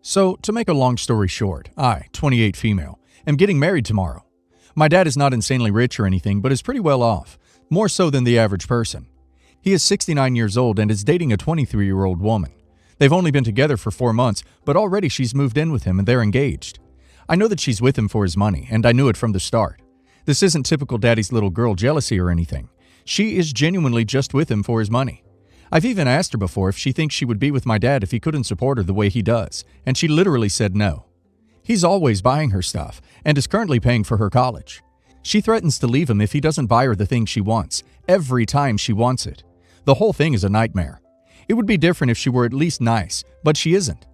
So, to make a long story short, I, 28 female, am getting married tomorrow. My dad is not insanely rich or anything, but is pretty well off, more so than the average person. He is 69 years old and is dating a 23-year-old woman. They've only been together for 4 months, but already she's moved in with him and they're engaged. I know that she's with him for his money, and I knew it from the start. This isn't typical daddy's little girl jealousy or anything. She is genuinely just with him for his money. I've even asked her before if she thinks she would be with my dad if he couldn't support her the way he does, and she literally said no. He's always buying her stuff, and is currently paying for her college. She threatens to leave him if he doesn't buy her the thing she wants, every time she wants it. The whole thing is a nightmare. It would be different if she were at least nice, but she isn't.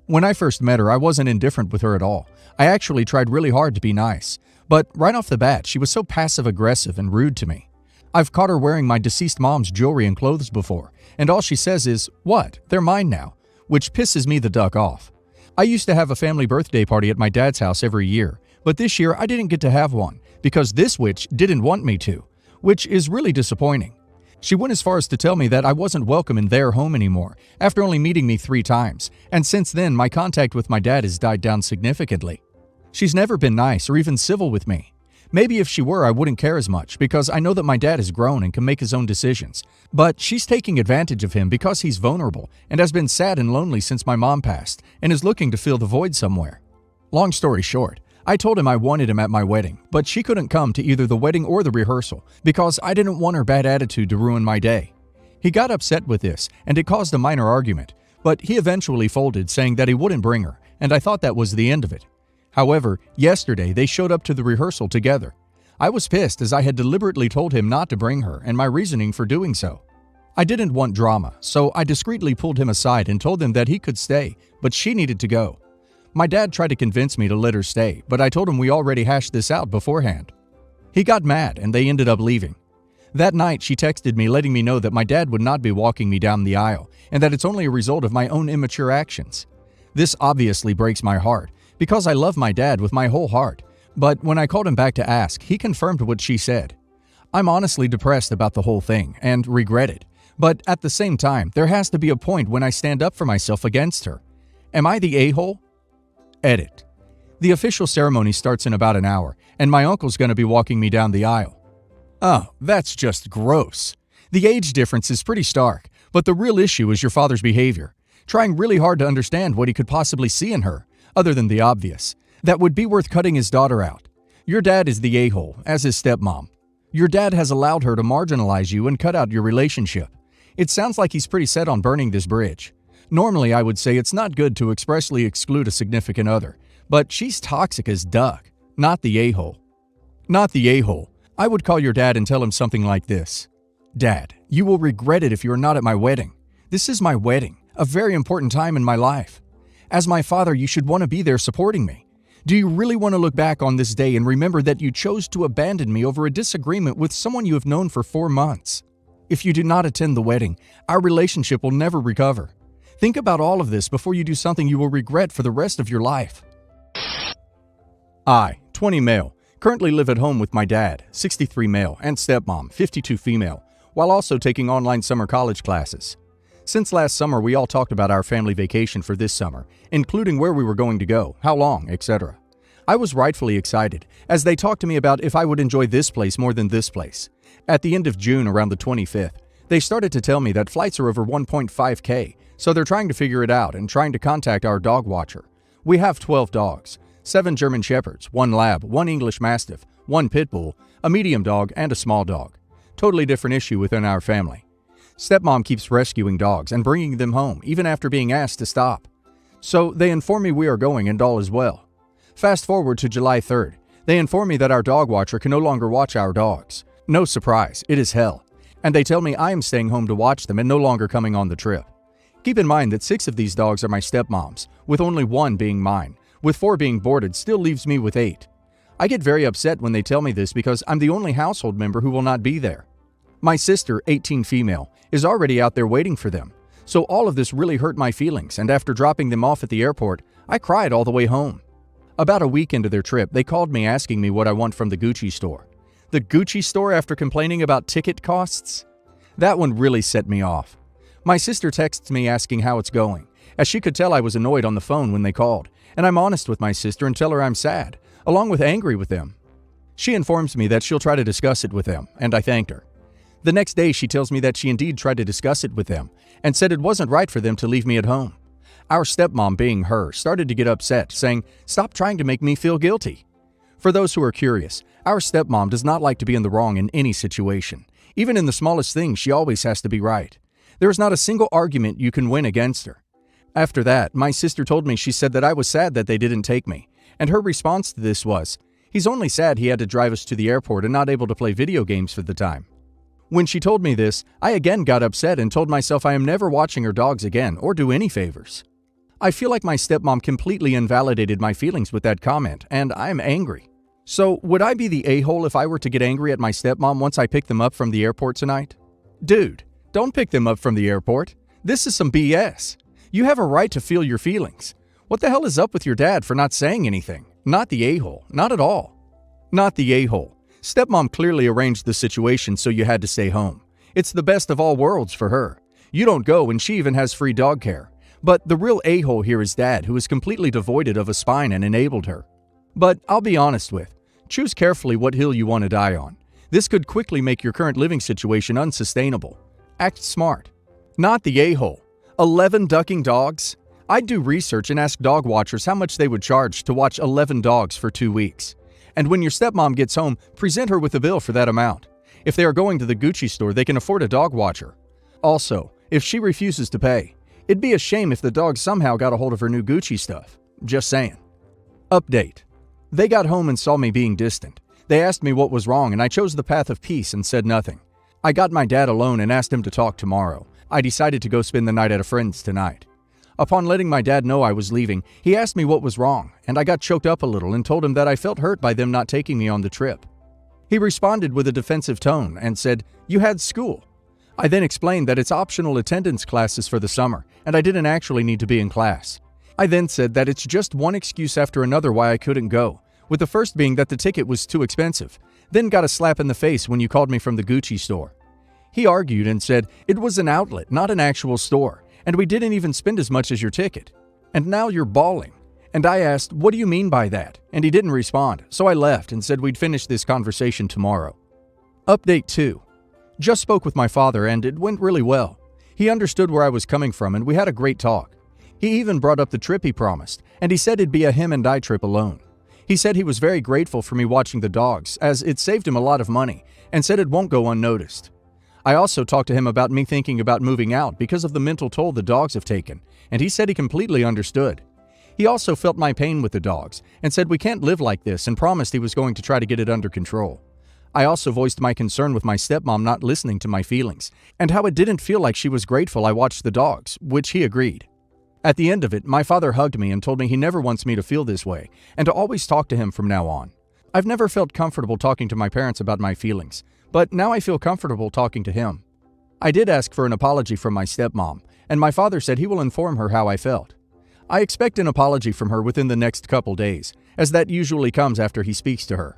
When I first met her, I wasn't indifferent with her at all. I actually tried really hard to be nice, but right off the bat, she was so passive-aggressive and rude to me. I've caught her wearing my deceased mom's jewelry and clothes before, and all she says is, "What? They're mine now," which pisses me the duck off. I used to have a family birthday party at my dad's house every year, but this year I didn't get to have one because this witch didn't want me to, which is really disappointing. She went as far as to tell me that I wasn't welcome in their home anymore after only meeting me 3 times, and since then my contact with my dad has died down significantly. She's never been nice or even civil with me. Maybe if she were, I wouldn't care as much because I know that my dad has grown and can make his own decisions. But she's taking advantage of him because he's vulnerable and has been sad and lonely since my mom passed and is looking to fill the void somewhere. Long story short, I told him I wanted him at my wedding, but she couldn't come to either the wedding or the rehearsal because I didn't want her bad attitude to ruin my day. He got upset with this and it caused a minor argument, but he eventually folded saying that he wouldn't bring her, and I thought that was the end of it. However, yesterday they showed up to the rehearsal together. I was pissed as I had deliberately told him not to bring her and my reasoning for doing so. I didn't want drama, so I discreetly pulled him aside and told him that he could stay, but she needed to go. My dad tried to convince me to let her stay, but I told him we already hashed this out beforehand. He got mad and they ended up leaving. That night she texted me letting me know that my dad would not be walking me down the aisle and that it's only a result of my own immature actions. This obviously breaks my heart, because I love my dad with my whole heart, but when I called him back to ask, he confirmed what she said. I'm honestly depressed about the whole thing and regret it, but at the same time, there has to be a point when I stand up for myself against her. Am I the a-hole? Edit. The official ceremony starts in about an hour, and my uncle's gonna be walking me down the aisle. Oh, that's just gross. The age difference is pretty stark, but the real issue is your father's behavior, trying really hard to understand what he could possibly see in her. Other than the obvious, that would be worth cutting his daughter out. Your dad is the a-hole, as his stepmom. Your dad has allowed her to marginalize you and cut out your relationship. It sounds like he's pretty set on burning this bridge. Normally, I would say it's not good to expressly exclude a significant other, but she's toxic as duck, not the a-hole. Not the a-hole. I would call your dad and tell him something like this. Dad, you will regret it if you are not at my wedding. This is my wedding, a very important time in my life. As my father, you should want to be there supporting me. Do you really want to look back on this day and remember that you chose to abandon me over a disagreement with someone you have known for 4 months? If you do not attend the wedding, our relationship will never recover. Think about all of this before you do something you will regret for the rest of your life. I, 20 male, currently live at home with my dad, 63 male, and stepmom, 52 female, while also taking online summer college classes. Since last summer, we all talked about our family vacation for this summer, including where we were going to go, how long, etc. I was rightfully excited, as they talked to me about if I would enjoy this place more than this place. At the end of June, around the 25th, they started to tell me that flights are over 1.5K, so they're trying to figure it out and trying to contact our dog watcher. We have 12 dogs, 7 German Shepherds, 1 Lab, 1 English Mastiff, 1 Pit Bull, a medium dog, and a small dog. Totally different issue within our family. Stepmom keeps rescuing dogs and bringing them home, even after being asked to stop. So they inform me we are going and all is well. Fast forward to July 3rd. They inform me that our dog watcher can no longer watch our dogs. No surprise, it is hell. And they tell me I am staying home to watch them and no longer coming on the trip. Keep in mind that 6 of these dogs are my stepmom's, with only 1 being mine, with 4 being boarded still leaves me with 8. I get very upset when they tell me this because I'm the only household member who will not be there. My sister, 18 female, is already out there waiting for them, so all of this really hurt my feelings, and after dropping them off at the airport, I cried all the way home. About a week into their trip, they called me asking me what I want from the Gucci store. The Gucci store after complaining about ticket costs? That one really set me off. My sister texts me asking how it's going, as she could tell I was annoyed on the phone when they called, and I'm honest with my sister and tell her I'm sad, along with angry with them. She informs me that she'll try to discuss it with them, and I thanked her. The next day, she tells me that she indeed tried to discuss it with them and said it wasn't right for them to leave me at home. Our stepmom, being her, started to get upset, saying, "Stop trying to make me feel guilty." For those who are curious, our stepmom does not like to be in the wrong in any situation. Even in the smallest things, she always has to be right. There is not a single argument you can win against her. After that, my sister told me she said that I was sad that they didn't take me, and her response to this was, "He's only sad he had to drive us to the airport and not able to play video games for the time." When she told me this, I again got upset and told myself I am never watching her dogs again or do any favors. I feel like my stepmom completely invalidated my feelings with that comment, and I am angry. So, would I be the a-hole if I were to get angry at my stepmom once I pick them up from the airport tonight? Dude, don't pick them up from the airport. This is some BS. You have a right to feel your feelings. What the hell is up with your dad for not saying anything? Not the a-hole. Not at all. Not the a-hole. Stepmom clearly arranged the situation so you had to stay home. It's the best of all worlds for her. You don't go and she even has free dog care. But the real a-hole here is Dad, who is completely devoid of a spine and enabled her. But I'll be honest with, choose carefully what hill you want to die on. This could quickly make your current living situation unsustainable. Act smart. Not the a-hole. 11 ducking dogs? I'd do research and ask dog watchers how much they would charge to watch 11 dogs for 2 weeks. And when your stepmom gets home, present her with a bill for that amount. If they are going to the Gucci store, they can afford a dog watcher. Also, if she refuses to pay, it'd be a shame if the dog somehow got a hold of her new Gucci stuff. Just saying. Update. They got home and saw me being distant. They asked me what was wrong and I chose the path of peace and said nothing. I got my dad alone and asked him to talk tomorrow. I decided to go spend the night at a friend's tonight. Upon letting my dad know I was leaving, he asked me what was wrong, and I got choked up a little and told him that I felt hurt by them not taking me on the trip. He responded with a defensive tone and said, "You had school." I then explained that it's optional attendance classes for the summer, and I didn't actually need to be in class. I then said that it's just one excuse after another why I couldn't go, with the first being that the ticket was too expensive, then got a slap in the face when you called me from the Gucci store. He argued and said it was an outlet, not an actual store, and we didn't even spend as much as your ticket. And now you're bawling. And I asked, "What do you mean by that?" And he didn't respond, so I left and said we'd finish this conversation tomorrow. Update 2. Just spoke with my father and it went really well. He understood where I was coming from and we had a great talk. He even brought up the trip he promised, and he said it'd be a him and I trip alone. He said he was very grateful for me watching the dogs, as it saved him a lot of money, and said it won't go unnoticed. I also talked to him about me thinking about moving out because of the mental toll the dogs have taken, and he said he completely understood. He also felt my pain with the dogs, and said we can't live like this, and promised he was going to try to get it under control. I also voiced my concern with my stepmom not listening to my feelings, and how it didn't feel like she was grateful I watched the dogs, which he agreed. At the end of it, my father hugged me and told me he never wants me to feel this way, and to always talk to him from now on. I've never felt comfortable talking to my parents about my feelings, but now I feel comfortable talking to him. I did ask for an apology from my stepmom, and my father said he will inform her how I felt. I expect an apology from her within the next couple days, as that usually comes after he speaks to her.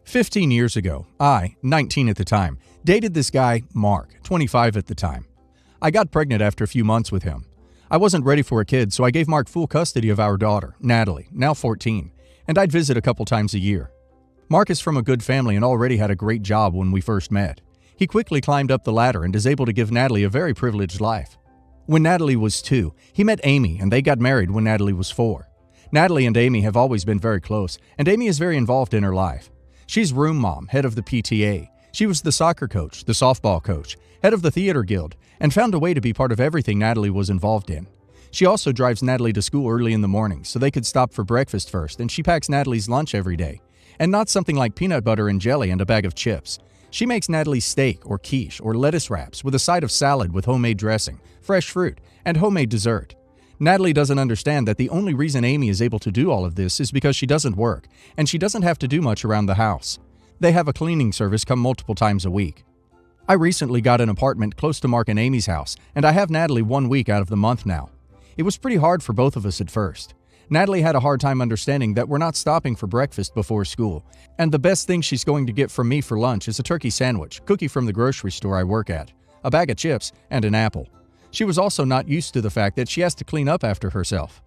15 years ago, I, 19 at the time, dated this guy, Mark, 25 at the time. I got pregnant after a few months with him. I wasn't ready for a kid, so I gave Mark full custody of our daughter, Natalie, now 14, and I'd visit a couple times a year. Mark is from a good family and already had a great job when we first met. He quickly climbed up the ladder and is able to give Natalie a very privileged life. When Natalie was 2, he met Amy and they got married when Natalie was 4. Natalie and Amy have always been very close, and Amy is very involved in her life. She's room mom, head of the PTA. She was the soccer coach, the softball coach, head of the theater guild, and found a way to be part of everything Natalie was involved in. She also drives Natalie to school early in the morning so they could stop for breakfast first, and she packs Natalie's lunch every day. And not something like peanut butter and jelly and a bag of chips. She makes Natalie's steak or quiche or lettuce wraps with a side of salad with homemade dressing, fresh fruit, and homemade dessert. Natalie doesn't understand that the only reason Amy is able to do all of this is because she doesn't work, and she doesn't have to do much around the house. They have a cleaning service come multiple times a week. I recently got an apartment close to Mark and Amy's house, and I have Natalie 1 week out of the month now. It was pretty hard for both of us at first. Natalie had a hard time understanding that we're not stopping for breakfast before school, and the best thing she's going to get from me for lunch is a turkey sandwich, cookie from the grocery store I work at, a bag of chips, and an apple. She was also not used to the fact that she has to clean up after herself.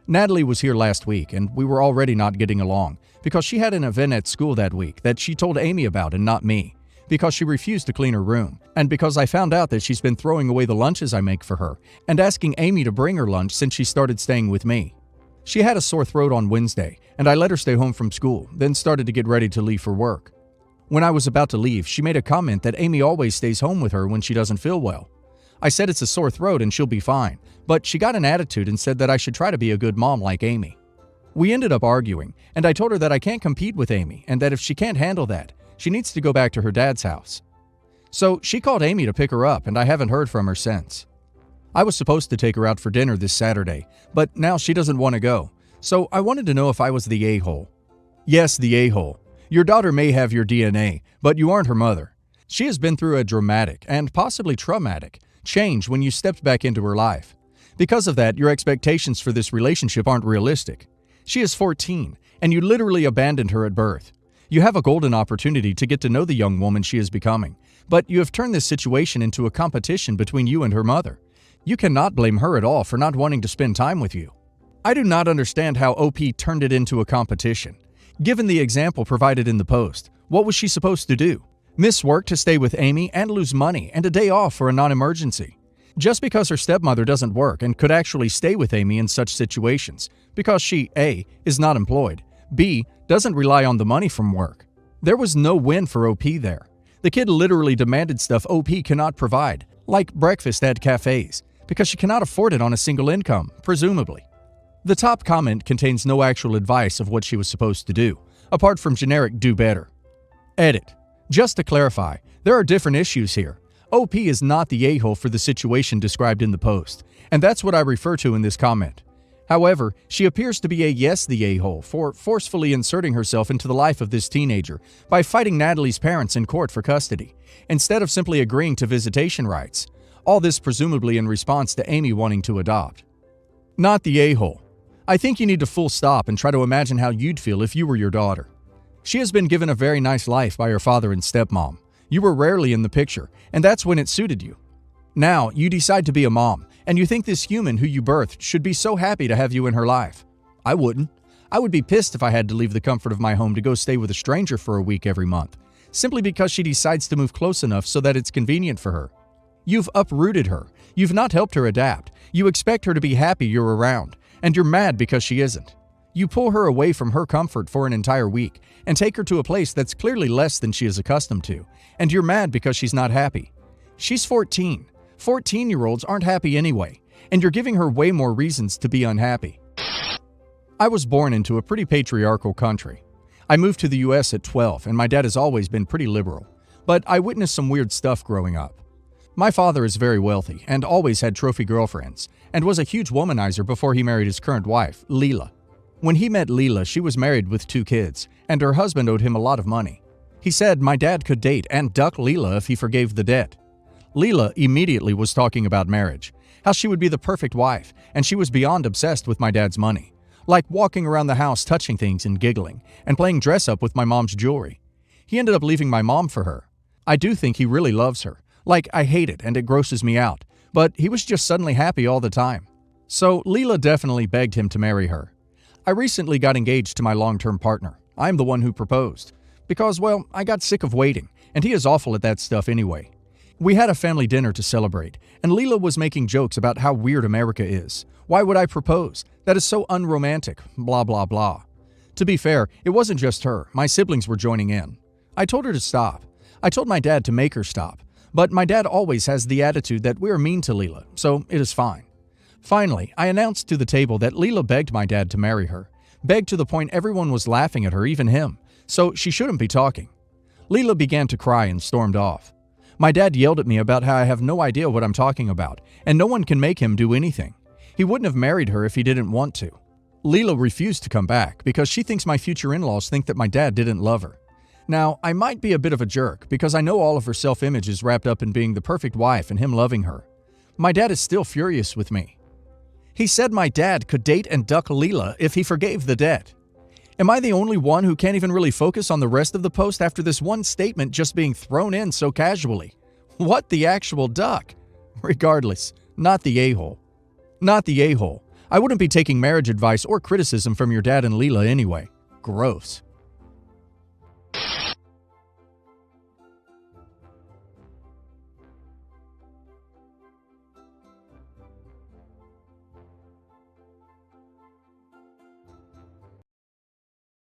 Natalie was here last week, and we were already not getting along because she had an event at school that week that she told Amy about and not me, because she refused to clean her room, and because I found out that she's been throwing away the lunches I make for her and asking Amy to bring her lunch since she started staying with me. She had a sore throat on Wednesday, and I let her stay home from school, then started to get ready to leave for work. When I was about to leave, she made a comment that Amy always stays home with her when she doesn't feel well. I said it's a sore throat and she'll be fine, but she got an attitude and said that I should try to be a good mom like Amy. We ended up arguing, and I told her that I can't compete with Amy and that if she can't handle that, she needs to go back to her dad's house. So she called Amy to pick her up, and I haven't heard from her since. I was supposed to take her out for dinner this Saturday, but now she doesn't want to go, so I wanted to know if I was the a-hole. Yes, the a-hole. Your daughter may have your DNA, but you aren't her mother. She has been through a dramatic, and possibly traumatic, change when you stepped back into her life. Because of that, your expectations for this relationship aren't realistic. She is 14, and you literally abandoned her at birth. You have a golden opportunity to get to know the young woman she is becoming, but you have turned this situation into a competition between you and her mother. You cannot blame her at all for not wanting to spend time with you. I do not understand how OP turned it into a competition. Given the example provided in the post, what was she supposed to do? Miss work to stay with Amy and lose money and a day off for a non-emergency. Just because her stepmother doesn't work and could actually stay with Amy in such situations, because she, A, is not employed, B, doesn't rely on the money from work. There was no win for OP there. The kid literally demanded stuff OP cannot provide, like breakfast at cafes, because she cannot afford it on a single income, presumably. The top comment contains no actual advice of what she was supposed to do, apart from generic do better. Edit. Just to clarify, there are different issues here. OP is not the a-hole for the situation described in the post, and that's what I refer to in this comment. However, she appears to be the a-hole for forcefully inserting herself into the life of this teenager by fighting Natalie's parents in court for custody, instead of simply agreeing to visitation rights. All this presumably in response to Amy wanting to adopt. Not the a-hole. I think you need to full stop and try to imagine how you'd feel if you were your daughter. She has been given a very nice life by her father and stepmom. You were rarely in the picture, and that's when it suited you. Now, you decide to be a mom, and you think this human who you birthed should be so happy to have you in her life. I wouldn't. I would be pissed if I had to leave the comfort of my home to go stay with a stranger for a week every month, simply because she decides to move close enough so that it's convenient for her. You've uprooted her. You've not helped her adapt. You expect her to be happy you're around, and you're mad because she isn't. You pull her away from her comfort for an entire week and take her to a place that's clearly less than she is accustomed to, and you're mad because she's not happy. She's 14. 14-year-olds aren't happy anyway, and you're giving her way more reasons to be unhappy. I was born into a pretty patriarchal country. I moved to the US at 12, and my dad has always been pretty liberal, but I witnessed some weird stuff growing up. My father is very wealthy and always had trophy girlfriends, and was a huge womanizer before he married his current wife, Leela. When he met Leela, she was married with 2 kids, and her husband owed him a lot of money. He said my dad could date and duck Leela if he forgave the debt. Leela immediately was talking about marriage, how she would be the perfect wife, and she was beyond obsessed with my dad's money, like walking around the house touching things and giggling, and playing dress-up with my mom's jewelry. He ended up leaving my mom for her. I do think he really loves her. Like, I hate it and it grosses me out, but he was just suddenly happy all the time. So Leela definitely begged him to marry her. I recently got engaged to my long-term partner. I'm the one who proposed. Because, well, I got sick of waiting, and he is awful at that stuff anyway. We had a family dinner to celebrate, and Leela was making jokes about how weird America is. Why would I propose? That is so unromantic, blah blah blah. To be fair, it wasn't just her. My siblings were joining in. I told her to stop. I told my dad to make her stop. But my dad always has the attitude that we're mean to Leela, so it is fine. Finally, I announced to the table that Leela begged my dad to marry her. Begged to the point everyone was laughing at her, even him. So she shouldn't be talking. Leela began to cry and stormed off. My dad yelled at me about how I have no idea what I'm talking about, and no one can make him do anything. He wouldn't have married her if he didn't want to. Leela refused to come back because she thinks my future in-laws think that my dad didn't love her. Now, I might be a bit of a jerk because I know all of her self-image is wrapped up in being the perfect wife and him loving her. My dad is still furious with me. He said my dad could date and duck Leela if he forgave the debt. Am I the only one who can't even really focus on the rest of the post after this one statement just being thrown in so casually? What the actual duck? Regardless, Not the a-hole. Not the a-hole. I wouldn't be taking marriage advice or criticism from your dad and Leela anyway. Gross.